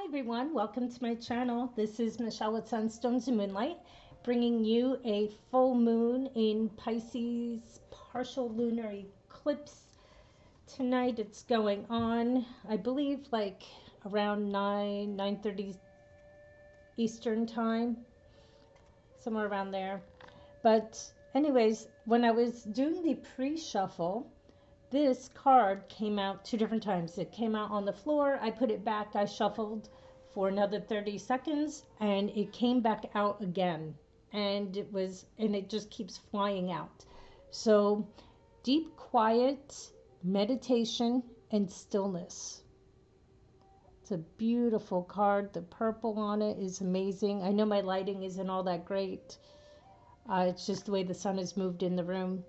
Everyone, welcome to my channel. This is Michelle with Sunstones and Moonlight, bringing you a full moon in Pisces partial lunar eclipse. Tonight it's going on, I believe, like around 9:30 Eastern time, somewhere around there. But anyways, when I was doing the pre-shuffle, this card came out two different times. It came out on the floor, I put it back, I shuffled for another 30 seconds, and it came back out again. And it just keeps flying out. So, deep quiet, meditation, and stillness. It's a beautiful card. The purple on it is amazing. I know my lighting isn't all that great. It's just the way the sun has moved in the room.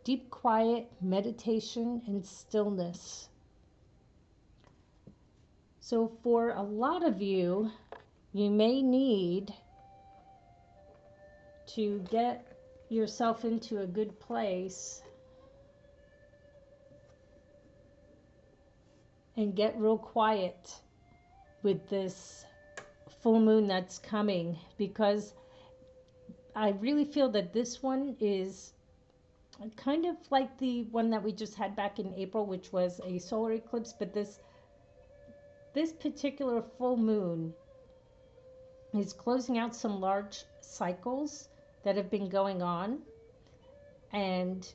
Deep quiet, meditation, and stillness. So for a lot of you, you may need to get yourself into a good place and get real quiet with this full moon that's coming, because I really feel that this one is kind of like the one that we just had back in April, which was a solar eclipse, but this particular full moon is closing out some large cycles that have been going on. And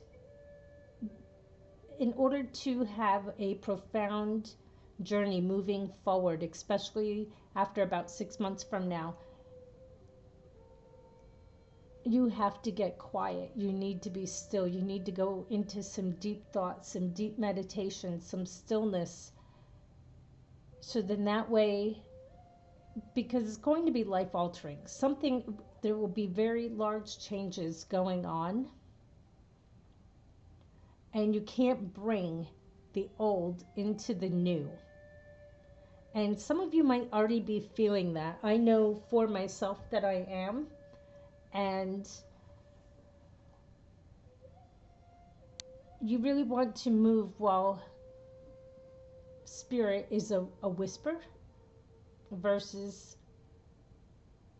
in order to have a profound journey moving forward, especially after about 6 months from now, you have to get quiet. You need to be still. You need to go into some deep thoughts, some deep meditation, some stillness. So then that way, because it's going to be life altering, there will be very large changes going on, and you can't bring the old into the new. And some of you might already be feeling that. I know for myself that I am. And you really want to move while spirit is a whisper versus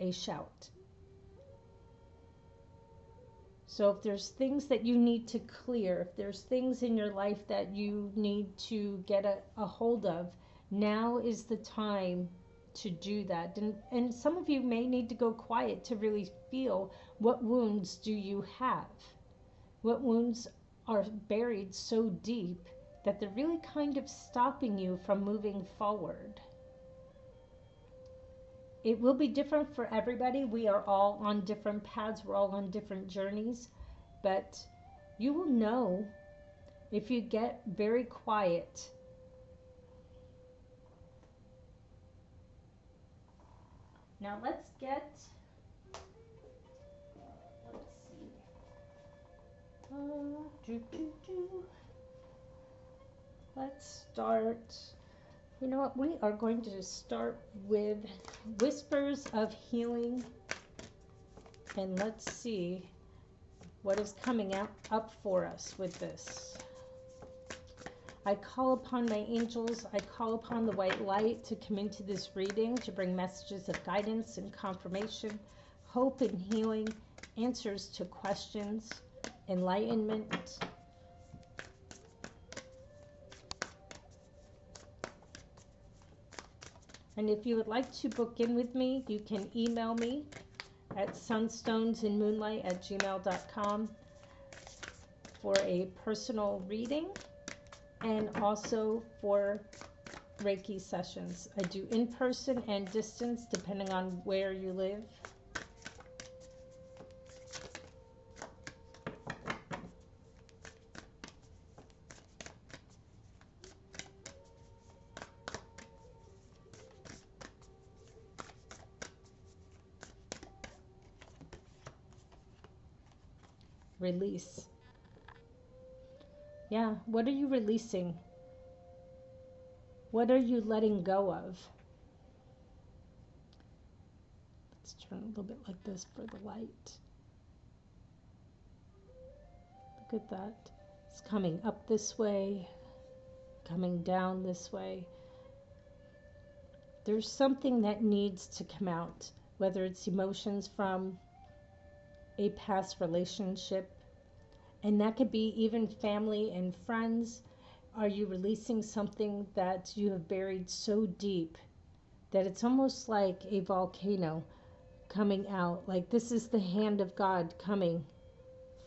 a shout. So if there's things that you need to clear, if there's things in your life that you need to get a hold of, now is the time to do that. And some of you may need to go quiet to really feel, what wounds do you have? What wounds are buried so deep that they're really kind of stopping you from moving forward? It will be different for everybody. We are all on different paths. We're all on different journeys. But you will know if you get very quiet. Now let's see. Let's start. You know what? We are going to start with Whispers of Healing. And let's see what is coming up for us with this. I call upon my angels. I call upon the white light to come into this reading to bring messages of guidance and confirmation, hope and healing, answers to questions, enlightenment. And if you would like to book in with me, you can email me at sunstonesandmoonlight@gmail.com for a personal reading and also for Reiki sessions. I do in person and distance depending on where you live. Release. Yeah, what are you releasing? What are you letting go of? Let's turn a little bit like this for the light. Look at that. It's coming up this way, coming down this way. There's something that needs to come out, whether it's emotions from a past relationship, and that could be even family and friends. Are you releasing something that you have buried so deep that it's almost like a volcano coming out? Like this is the hand of God coming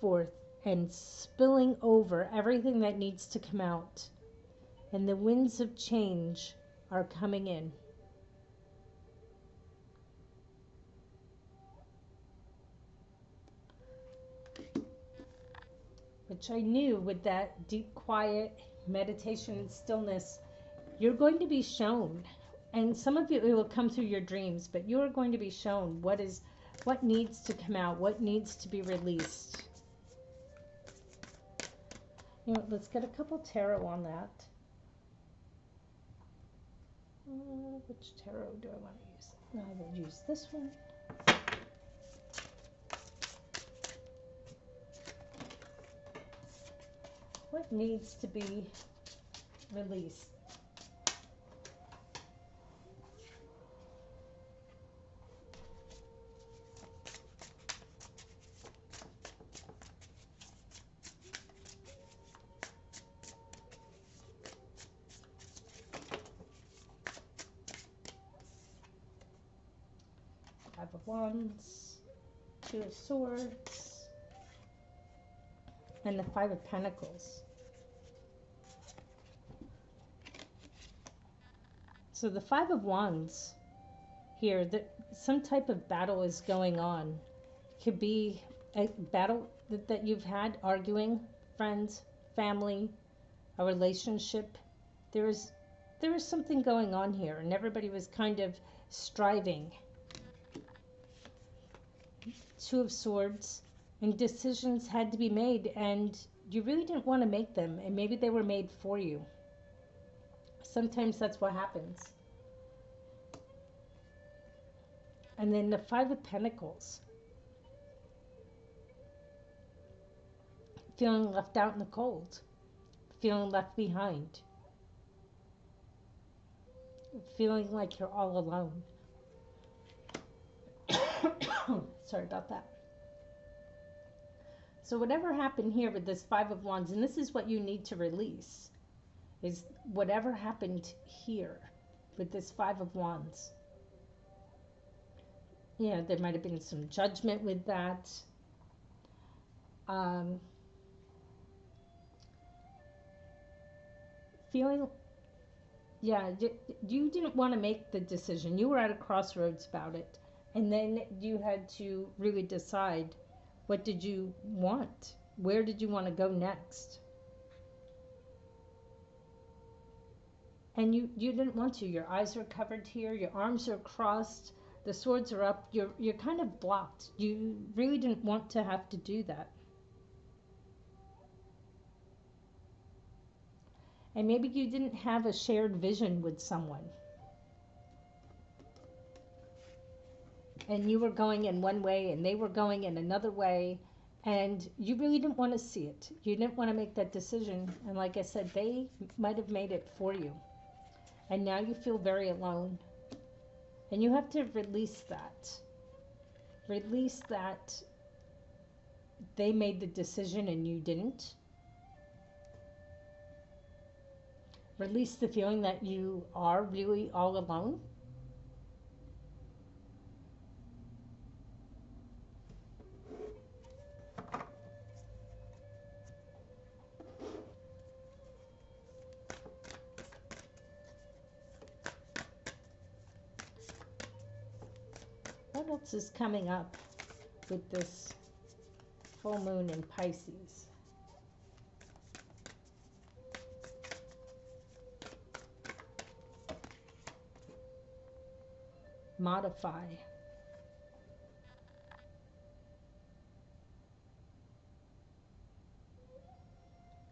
forth and spilling over everything that needs to come out. And the winds of change are coming in. Which I knew with that deep, quiet meditation and stillness, you're going to be shown. And some of you, it will come through your dreams, but you are going to be shown what needs to come out, what needs to be released. You know, let's get a couple tarot on that. Which tarot do I want to use? I will use this one. What needs to be released? Five of Wands, Two of Swords, and the Five of Pentacles. So the Five of Wands here, some type of battle is going on. Could be a battle that you've had, arguing, friends, family, a relationship. There is something going on here, and everybody was kind of striving. Two of Swords, and decisions had to be made, and you really didn't want to make them, and maybe they were made for you. Sometimes that's what happens. And then the Five of Pentacles. Feeling left out in the cold. Feeling left behind. Feeling like you're all alone. Sorry about that. So whatever happened here with this Five of Wands, and this is what you need to release, is whatever happened here with this Five of Wands. Yeah, there might have been some judgment with that. Feeling, yeah, you didn't want to make the decision. You were at a crossroads about it. And then you had to really decide, what did you want? Where did you want to go next? And you didn't want to. Your eyes are covered here. Your arms are crossed. The swords are up. You're kind of blocked. You really didn't want to have to do that. And maybe you didn't have a shared vision with someone. And you were going in one way and they were going in another way, and you really didn't want to see it. You didn't want to make that decision. And like I said, they might have made it for you. And now you feel very alone. And you have to release that. Release that they made the decision and you didn't. Release the feeling that you are really all alone. What else is coming up with this full moon in Pisces? Modify.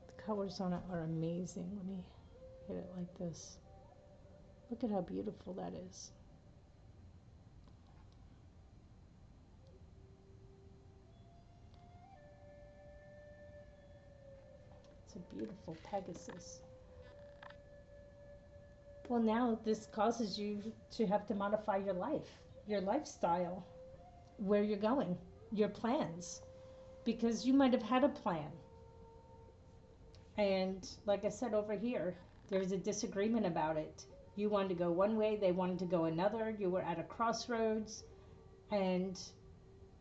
The colors on it are amazing. Let me hit it like this. Look at how beautiful that is. It's a beautiful Pegasus. Well, now this causes you to have to modify your life, your lifestyle, where you're going, your plans, because you might have had a plan. And like I said over here, there was a disagreement about it. You wanted to go one way, they wanted to go another. You were at a crossroads, and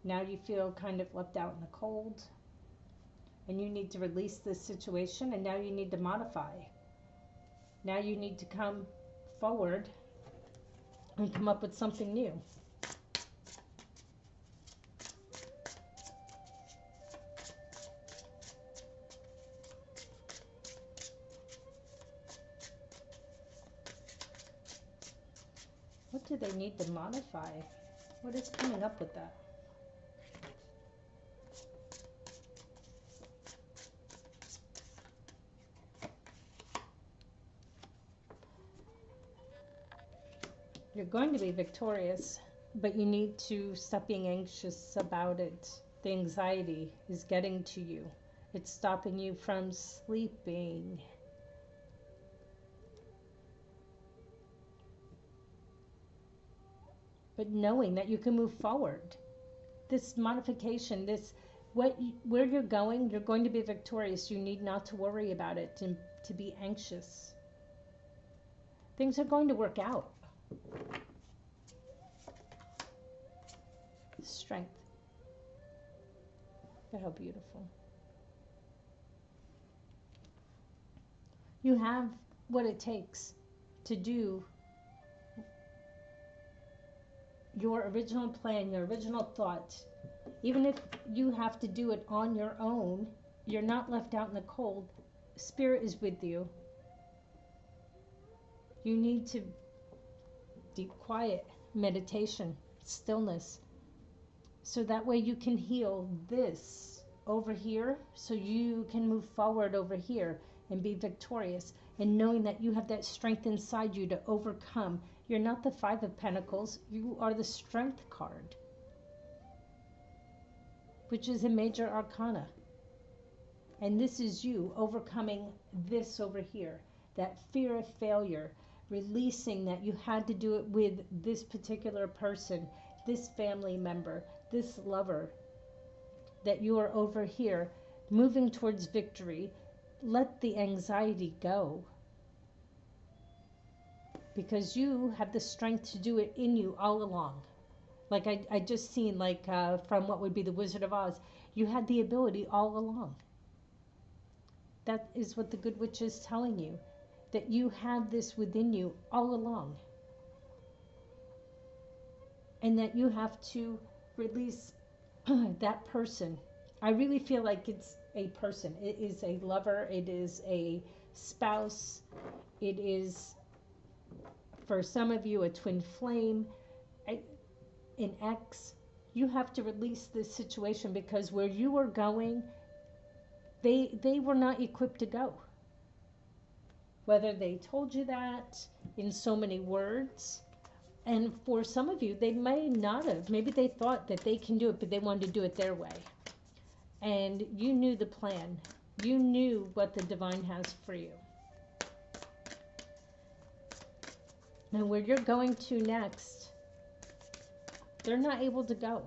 now you feel kind of left out in the cold. And you need to release this situation, and now you need to modify. Now you need to come forward and come up with something new. What do they need to modify? What is coming up with that? You're going to be victorious, but you need to stop being anxious about it. The anxiety is getting to you. It's stopping you from sleeping. But knowing that you can move forward. This modification, where you're going to be victorious. You need not to worry about it and to be anxious. Things are going to work out. Strength. Look how beautiful. You have what it takes to do your original plan, your original thought. Even if you have to do it on your own, you're not left out in the cold. Spirit is with you. You need to deep quiet, meditation, stillness, so that way you can heal this over here, so you can move forward over here and be victorious, and knowing that you have that strength inside you to overcome. You're not the Five of Pentacles, you are the Strength card, which is a major arcana. And this is you overcoming this over here, that fear of failure, releasing that you had to do it with this particular person, this family member, this lover, that you are over here moving towards victory. Let the anxiety go, because you have the strength to do it in you all along. Like I just seen, like from what would be the Wizard of Oz, you had the ability all along. That is what the Good Witch is telling you, that you had this within you all along. And that you have to release that person. I really feel like it's a person. It is a lover. It is a spouse. It is, for some of you, a twin flame, an ex. You have to release this situation, because where you are going, they were not equipped to go. Whether they told you that in so many words, and for some of you, they may not have. Maybe they thought that they can do it, but they wanted to do it their way. And you knew the plan. You knew what the divine has for you. And where you're going to next, they're not able to go.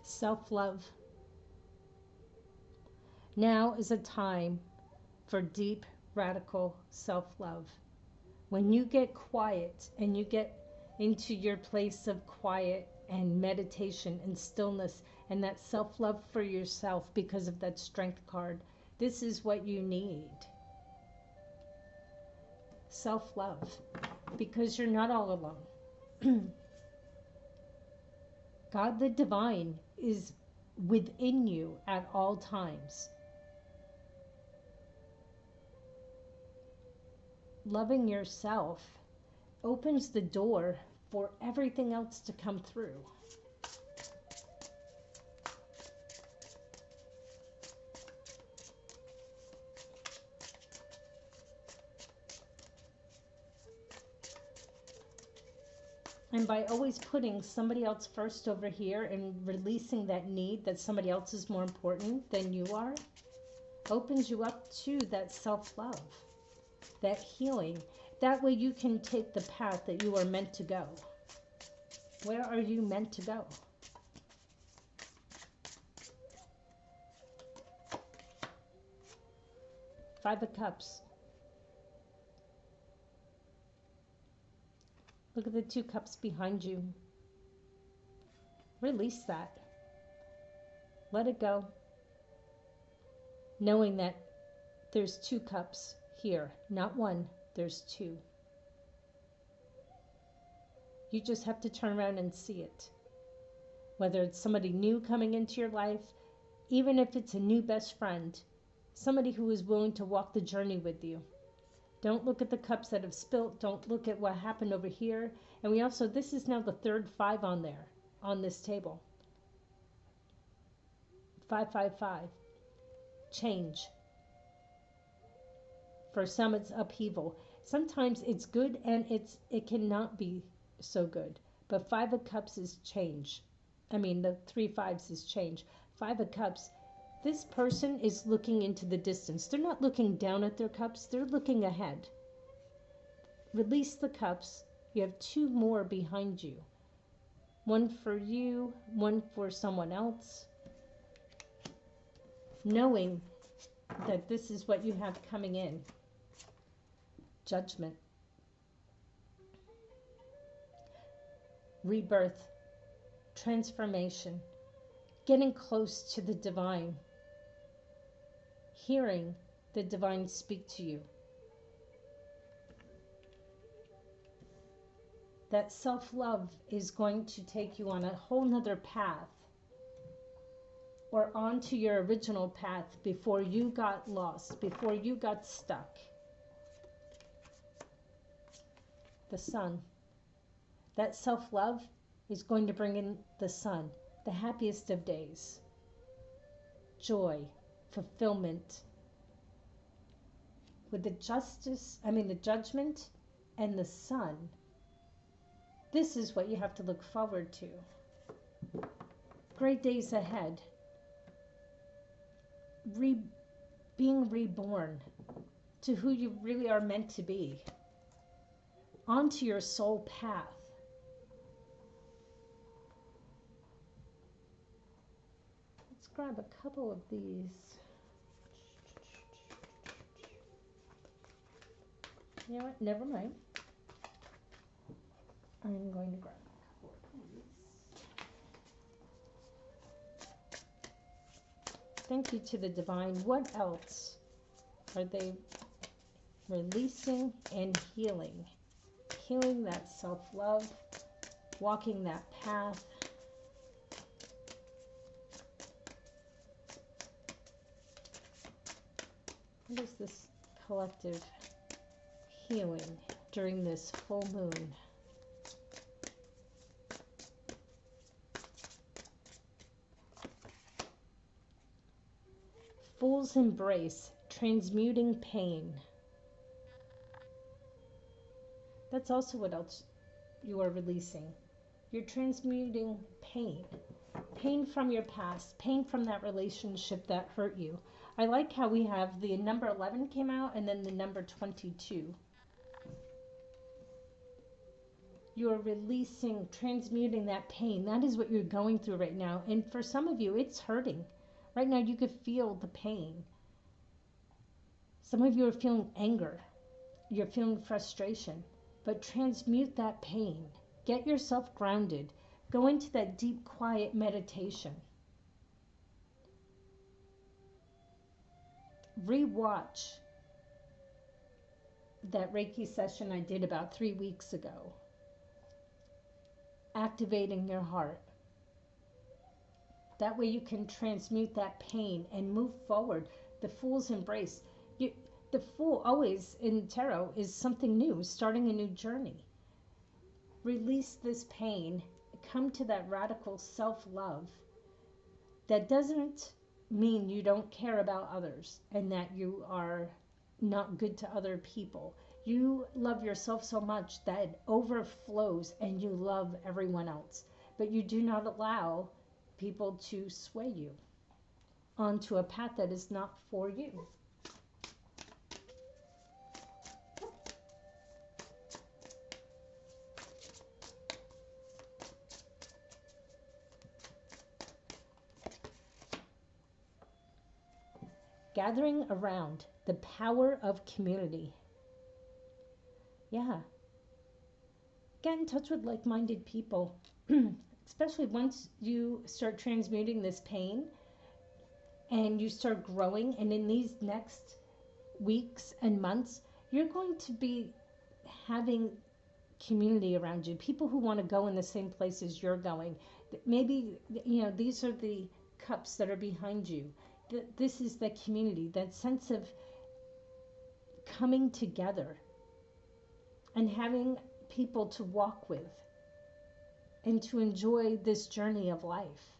Self-love. Now is a time for deep, radical self-love. When you get quiet and you get into your place of quiet and meditation and stillness and that self-love for yourself, because of that Strength card, this is what you need. Self-love, because you're not all alone. God the Divine is within you at all times. Loving yourself opens the door for everything else to come through. And by always putting somebody else first over here and releasing that need that somebody else is more important than you are, opens you up to that self-love, that healing. That way you can take the path that you are meant to go. Where are you meant to go? Five of Cups. Look at the 2 cups behind you. Release that. Let it go. Knowing that there's 2 cups here, not 1, there's 2. You just have to turn around and see it. Whether it's somebody new coming into your life, even if it's a new best friend, somebody who is willing to walk the journey with you. Don't look at the cups that have spilt. Don't look at what happened over here. And we also, this is now the 3rd 5 on there, on this table. 555. Change. For some, it's upheaval. Sometimes it's good and it cannot be so good. But 5 of Cups is change. I mean, the 3 5s is change. 5 of Cups, this person is looking into the distance. They're not looking down at their cups. They're looking ahead. Release the cups. You have 2 more behind you. 1 for you, 1 for someone else. Knowing that this is what you have coming in. Judgment. Rebirth. Transformation. Getting close to the divine. Hearing the divine speak to you. That self-love is going to take you on a whole nother path, or onto your original path before you got lost, before you got stuck. The sun. That self-love is going to bring in the sun, the happiest of days. Joy, fulfillment. With the judgment and the sun, this is what you have to look forward to. Great days ahead. Being reborn to who you really are meant to be. Onto your soul path. Let's grab a couple of these. You know what? Never mind. I'm going to grab a couple of these. Thank you to the divine. What else are they releasing and healing? Healing that self-love, walking that path. What is this collective healing during this full moon? Fool's embrace, transmuting pain. That's also what else you are releasing. You're transmuting pain. Pain from your past, pain from that relationship that hurt you. I like how we have the number 11 came out and then the number 22. You're releasing, transmuting that pain. That is what you're going through right now. And for some of you, it's hurting. Right now, you could feel the pain. Some of you are feeling anger. You're feeling frustration. But transmute that pain. Get yourself grounded. Go into that deep, quiet meditation. Rewatch that Reiki session I did about 3 weeks ago. Activating your heart. That way you can transmute that pain and move forward. The Fool's embrace. The Fool always in tarot is something new, starting a new journey. Release this pain. Come to that radical self-love. That doesn't mean you don't care about others and that you are not good to other people. You love yourself so much that it overflows and you love everyone else. But you do not allow people to sway you onto a path that is not for you. Gathering around the power of community. Yeah. Get in touch with like minded people, especially once you start transmuting this pain and you start growing. And in these next weeks and months, you're going to be having community around you, people who want to go in the same places you're going. Maybe, these are the cups that are behind you. This is the community, that sense of coming together and having people to walk with and to enjoy this journey of life.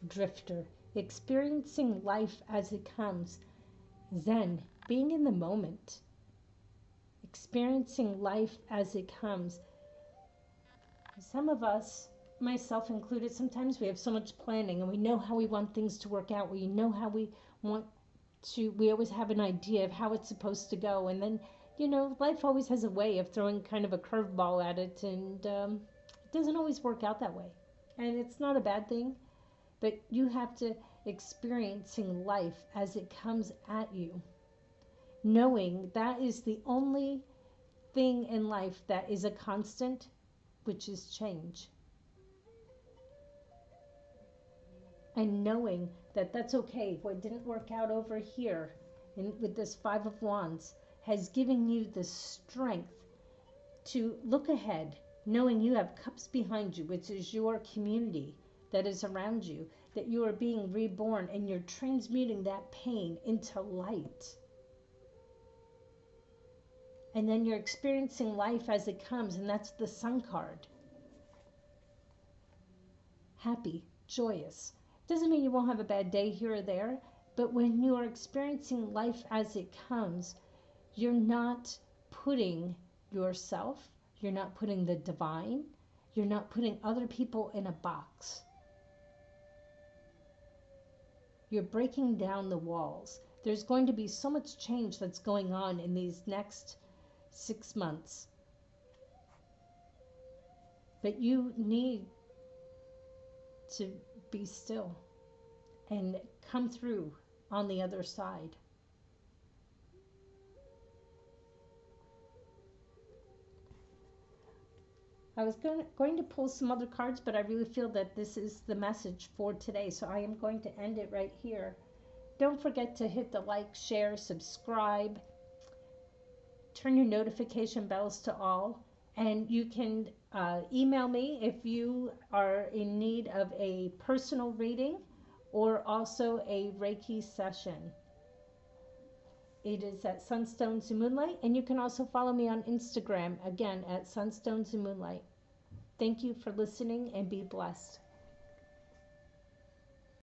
Drifter, experiencing life as it comes. Zen, being in the moment, experiencing life as it comes. Some of us, myself included, sometimes we have so much planning and we know how we want things to work out. We know how we want to, we always have an idea of how it's supposed to go. And then, life always has a way of throwing kind of a curveball at it, and it doesn't always work out that way. And it's not a bad thing. But you have to experiencing life as it comes at you, knowing that is the only thing in life that is a constant, which is change. And knowing that that's okay. What didn't work out over here with this Five of Wands has given you the strength to look ahead, knowing you have cups behind you, which is your community that is around you, that you are being reborn and you're transmuting that pain into light. And then you're experiencing life as it comes, and that's the Sun card. Happy, joyous. Doesn't mean you won't have a bad day here or there, but when you are experiencing life as it comes, you're not putting yourself, you're not putting the divine, you're not putting other people in a box. You're breaking down the walls. There's going to be so much change that's going on in these next 6 months. But you need to be still and come through on the other side. I was going to pull some other cards, but I really feel that this is the message for today, so I am going to end it right here. Don't forget to hit the like, share, subscribe, turn your notification bells to all, and you can email me if you are in need of a personal reading or also a Reiki session. It is at Sunstones and Moonlight, and you can also follow me on Instagram, again, at Sunstones and Moonlight. Thank you for listening, and be blessed.